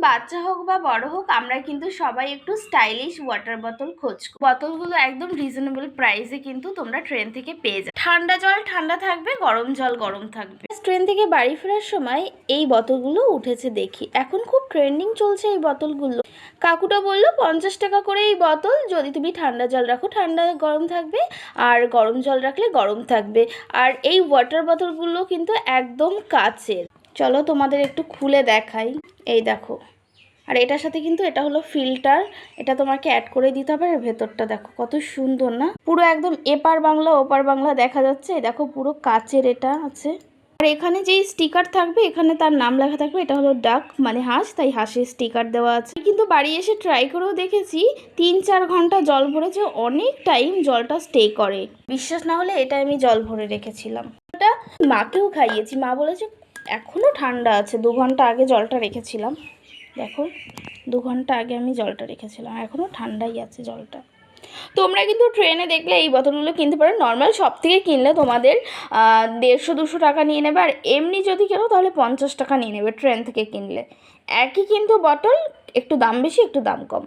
বাচ্চা হোক বা বড় হোক, আমরা কিন্তু সবাই একটু স্টাইলিশ ওয়াটার বোতল খোঁজ। বোতলগুলো একদম রিজনেবল প্রাইসে কিন্তু তোমরা ট্রেন থেকে পেয়ে যাবে। ঠান্ডা জল ঠান্ডা থাকবে, গরম জল গরম থাকবে। ট্রেন থেকে বাড়ি ফেরার সময় এই বোতলগুলো উঠেছে দেখি, এখন খুব ট্রেন্ডিং চলছে এই বোতলগুলো। কাকুটা বললো 50 টাকা করে এই বোতল, যদি তুমি ঠান্ডা জল রাখো ঠান্ডা গরম থাকবে, আর গরম জল রাখলে গরম থাকবে। আর এই ওয়াটার বোতলগুলো কিন্তু একদম কাচের। চলো তোমাদের একটু খুলে দেখাই। এই দেখো, আর এটার সাথে কিন্তু এটা হলো ফিল্টার, এটা তোমাকে অ্যাড করে দিতে হবে। আর ভেতরটা দেখো কত সুন্দর না, পুরো একদম এপার বাংলা ওপার বাংলা দেখা যাচ্ছে। দেখো পুরো কাচের এটা আছে। আর এখানে যেই স্টিকার থাকবে, এখানে তার নাম লেখা থাকবে। এটা হলো ডাক মানে হাঁস, তাই হাঁসের স্টিকার দেওয়া আছে। কিন্তু বাড়ি এসে ট্রাই করেও দেখেছি, 3-4 ঘন্টা জল ভরেছে, অনেক টাইম জলটা স্টে করে। বিশ্বাস না হলে এটা আমি জল ভরে রেখেছিলাম, এটা মাকেও খাইয়েছি। মা বলেছে এখনও ঠান্ডা আছে। 2 ঘন্টা আগে জলটা রেখেছিলাম, দেখো 2 ঘন্টা আগে আমি জলটা রেখেছিলাম, এখনও ঠান্ডাই আছে জলটা। তোমরা কিন্তু ট্রেনে দেখলে এই বোতলগুলো কিনতে পারো। নর্মাল শপ থেকে কিনলে তোমাদের 150-200 টাকা নিয়ে নেবে, আর এমনি যদি কেনো তাহলে 50 টাকা নিয়ে নেবে ট্রেন থেকে কিনলে। একই কিন্তু বটল, একটু দাম বেশি একটু দাম কম।